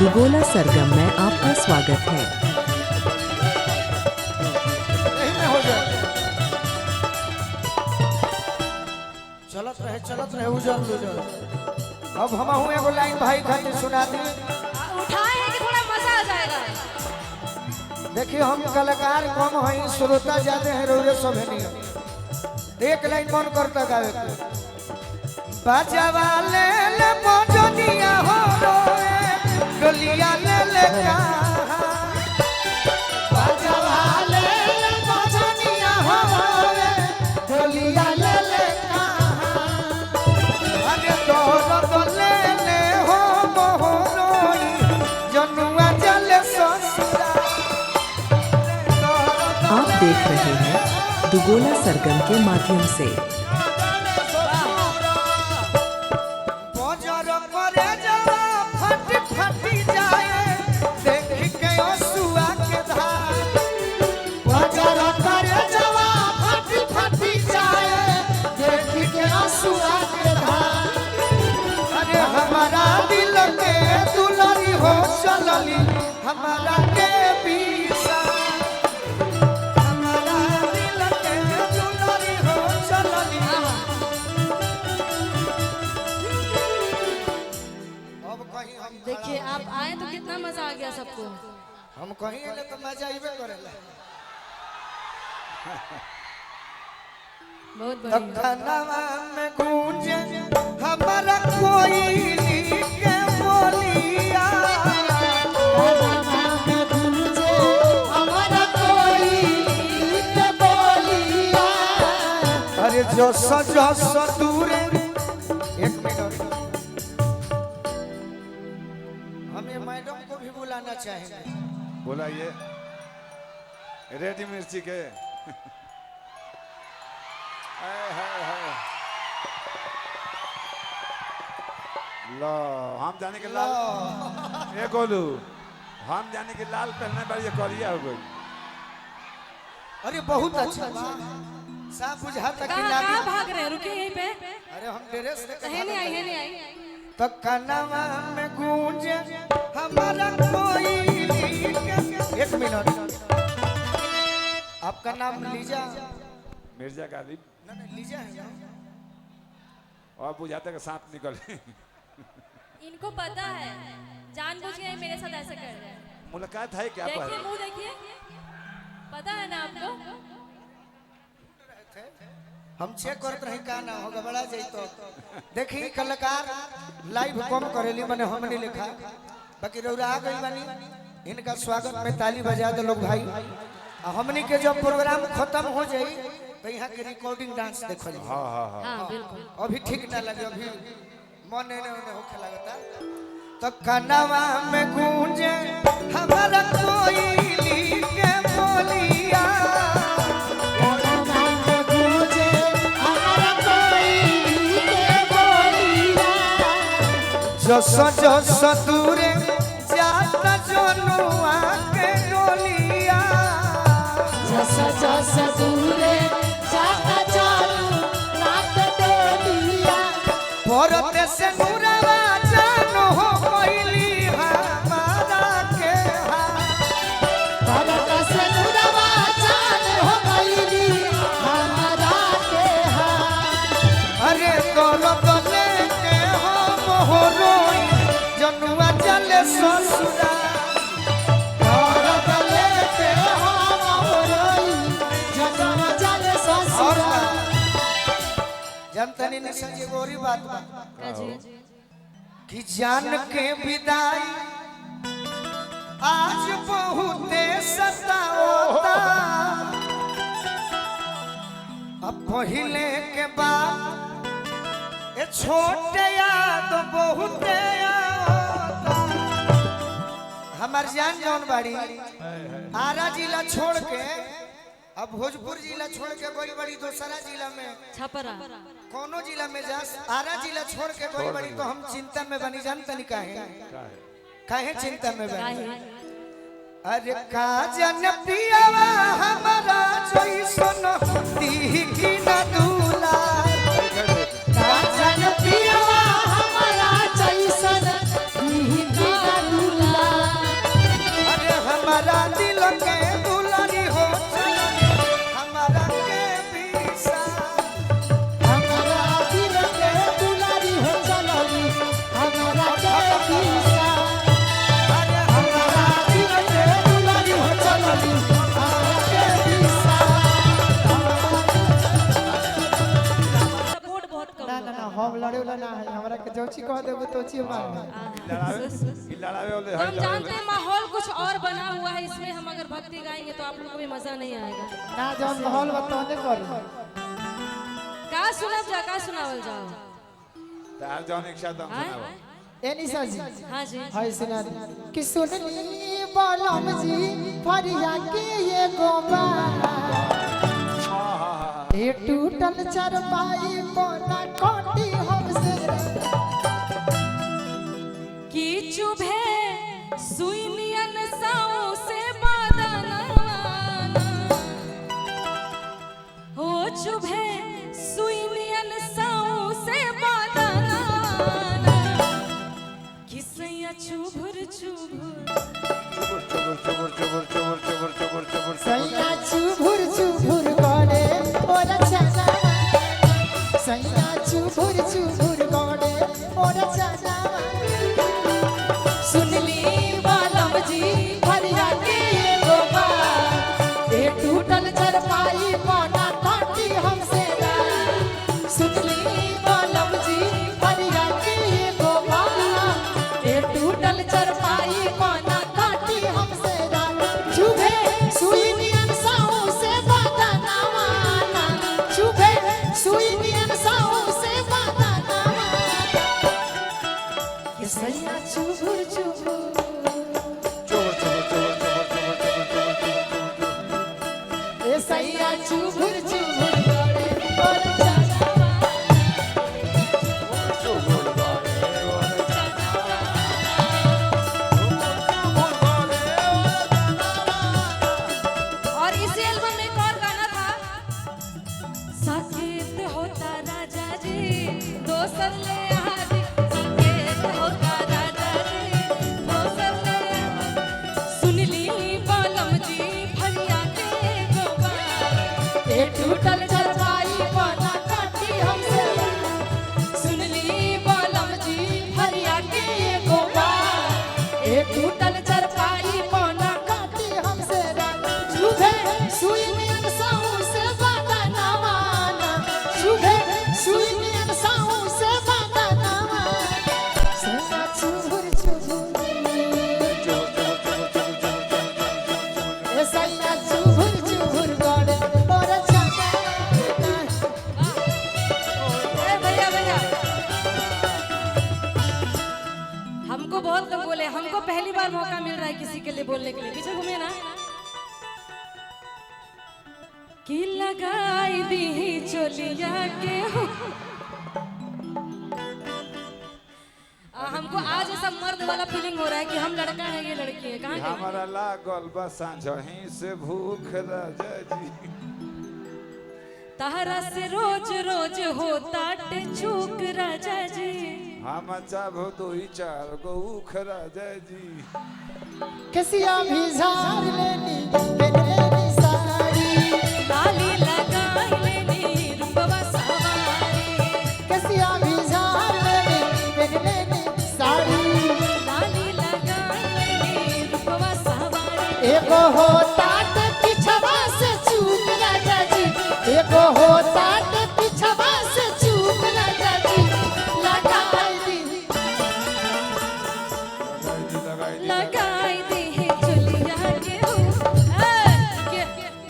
दुगोला सरगम में आपका स्वागत है। चलत रहे उजर। अब हम एगो लाइन भाई खातिर सुना दी। उठाए हैं कि थोड़ा मजा आ जाएगा। देखिए हम कलाकार कम हैं, श्रोता ज्यादा है, रोजे सब है नहीं। एक लाइन मन करता गावे बाजावा ले ले मोजनिया हो रोए डोलिया ले ले बाजावा ले ले मोजनिया हो रोए डोलिया ले ले अरे तोर ले ले हो मोहरोई जनुआ जले ससुरा। आप देख रहे हैं दुगोला सरगम के माध्यम से। हमारा दिल के दुलारी हो चलली हमारा के पीछा, हमारा दिल के दुलारी हो चलली। अब कहीं हम देखिए आप आए तो कितना मजा आ गया सबको। हम कहीं ले तो मजा आइबे करेला। बहुत बढ़िया। तखनवा में गूंजे हमारा कोई के बोलिया, तखनवा में गूंजे हमारा कोई के बोलिया। अरे जो सजो दूरे एक मिनट हमें मैडम को भी बुलाना चाहेंगे। बुलाइए रेडी मिर्ची के। लो हम जाने के लाल ए गोलू हम जाने के लाल पहनने पर ये करिया हो गई। अरे बहुत अच्छा साफ बुझाता कि कहाँ भाग रहे हैं, रुकिए यहीं पे। अरे हम ड्रेस है नहीं आई। तो कनवा में गूंजे हमारा कोई एक मिनट। आपका नाम लीजा मिर्जा गालिब नहीं लीजा है ना? और बुझाते का सांप निकले। इनको पता है जानबूझ के मेरे साथ ऐसे कर रहे हैं। मुलाकात है क्या पर? देखिए मुंह देखिए, पता है ना आपको। हम चेक करते रहे का ना होगा बड़ा जाई तो देखी कलाकार लाइव कम करेली माने हमने लिखा बाकी रौरा आ गई बानी। इनका स्वागत में ताली बजा दो लोग भाई। हमनी के जब प्रोग्राम खत्म हो जाई तो यहाँ के रिकॉर्डिंग डांस देखो। हाँ बिल्कुल। अभी ठीक ना लगे, अभी मन ने होखे लगता। तो कनवा में गूंजे हमारा कोई के बोलिया, कनवा में गूंजे हमारा कोई के बोलिया। जस दूरे जाता जनुआ के डोलिया, जस दूरे जाता जनुआ के डोलिया। परते से नूरवा जानो हो कोइली हमारा के परते से नूरवा जानो हो कोइली हमारा के अरे तोरो तले के हो मोहरोई जनुआ चले ससुरा, तोरो तले के हो मोहरोई जनुआ चले ससुरा। जनतनी ने संजय गोरी बात कि जान के विदाई आज बहुते सताओता, अब पहले के बाद ये छोटे याद बहुते आता। हमार जान जौन बाड़ी आरा जिला छोड़ के अब भोजपुर जिला छोड़ के बड़ी बड़ी दूसरा जिला में छपरा कोनो जिला में जा आरा जिला छोड़ के बड़ी बड़ी तो हम चिंता में बनी। जानता नहीं काहे चिंता में बनी? अरे का जन पियावा हमारा जैसन दी की न दूला, का जन पियावा हमारा जैसन दी की न दूला। हम लड़े वाला ना है हमरा के जोची कह देबो तो ची मार लड़ावे वाले तो हम जानते हैं माहौल कुछ और बना हुआ है, इसमें हम अगर भक्ति गाएंगे तो आप लोगों को भी मजा नहीं आएगा। ना जौन माहौल बताने करू का सुनब जा, का सुनावल जाओ। तार जौन एक साथ हम हाँ? सुनाओ। ए निशा जी हाँ जी। हाय सुना दे कि सुनली बालम जी फरिया के ये गोबा ये टूटल चरपाई पोना कोटी हमसे की चुभे सुई नियन साओ से बादना हो चुभे सुई नियन साओ से बादना किसैया चुभुर चुभुर सैया चुभुर चुभुर गड़े ओरा चाचा सैया चुभुर चुभुर गड़े ओरा चाचा सुनली बालम जी फरिया के ये गोबा ये टूटल चरपाई पोना कोटी हमसे सुनली बालम जी फरिया के ये गोबा ये टूटल चरपाई पोना कोटी हमसे चुभे सुई नियन साओ से बादना माना चुभे सुई नियन साओ से बादना माना ये सैया चुभुर चुभुर ए सैया चुभुर चुभुर गड़े और चाचा और इसी एल्बम में एक और गाना था, साकेत होता राजा जी दोसर ले आदि, साकेत होता राजा जी दोसर ले आदि। सुनली बालम जी फरिया के गोबा ये टूटल चरपाई पोना कोटी हमसे सुनली बालम जी फरिया के गोबा ये टूटल चरपाई पोना कोटी हमसे चुभे सुई नियन साऊ से बादना माना चुभे सुई नियन साऊ से बादना माना सैया चुभुर चुभुर ए सैया चुभुर चुभुर गड़े और चाचा ए भैया भैया, हमको बहुत लोग बोले, हमको पहली बार मौका मिल रहा है किसी के लिए बोलने के लिए। पीछे घूमिए ना। कि लगाई दी चोलिया के हो। हमको आज ऐसा मर्द वाला फीलिंग हो रहा है कि हम लड़का है ये लड़की है। कहाँ के? हमारा लागल बा सांझही से भूख राजा जी तहरा से रोज रोज होता चूक राजा जी। हम चाहो दो ही चार गो उख राजा जी कसिया भी झाड़ लेनी लेनी साड़ी लाली लगाई लेनी रूपवा सवारी, कसिया भी झाड़ लेनी साड़ी लाली लगाई लेनी रूपवा सवारी। एगो होता ते पिछवा से चूक राजा जी एगो होता ते पिछवा से चूक राजा जी लगाई दी लगाई दी है चुलिया के हो।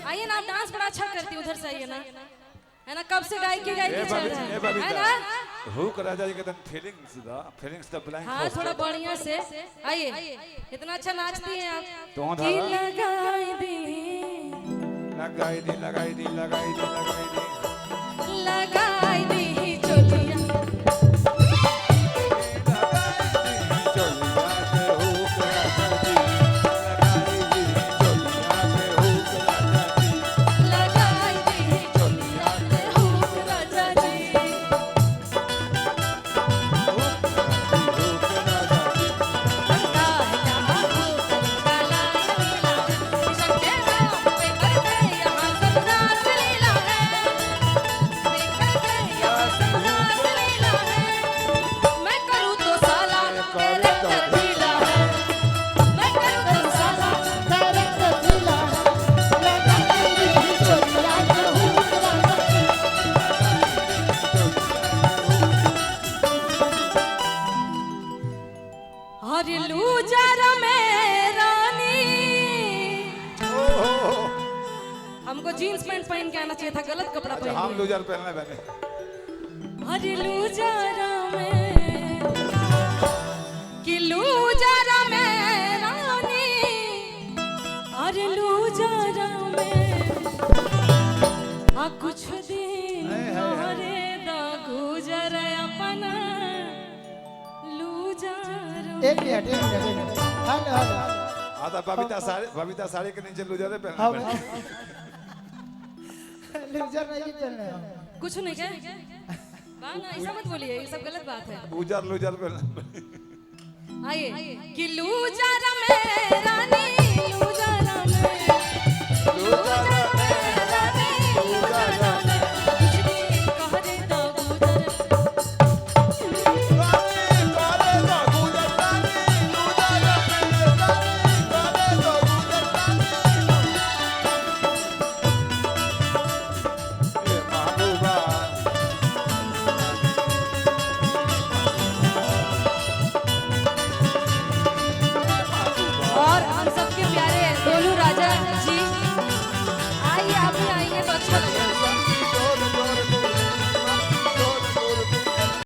आइए ना, आप डांस बड़ा अच्छा करती उधर से आइए ना, है ना। कब से गायकी गायकी चल रहा है ना। हुक राजा जी के तन फीलिंग्स द ब्लैंक हाँ थोड़ा बढ़िया से आइए, इतना अच्छा नाचती हैं आप। तो कि लगाई दी लगाई दी लगाई दी लगाई दी लगाई दी लगाई दी चोलिया लगाई दी चोलिया पे हुक राजा जी। बनता है जहाँ हुक काला नीला, शक्के नाम पे करते यहाँ सब नाच लीला है। चाहिए था, गलत कपड़ा अच्छा हम पहन लूजर पहनने बने लिए। अरे लूजरा में कि लूजरा में रानी, अरे लूजरा में आ कुछ दिन हरे दा गुजर अपना लूजरा। एक मिनट हेलो हेलो आता बबीता साड़ी के नीचे लूजर हम पहनने बने लूजर नहीं चलने कुछ नहीं क्या ना, ऐसा मत बोलिए, ये सब गलत बात है। लूजर पहनने बने आइए कि लूजर में रानी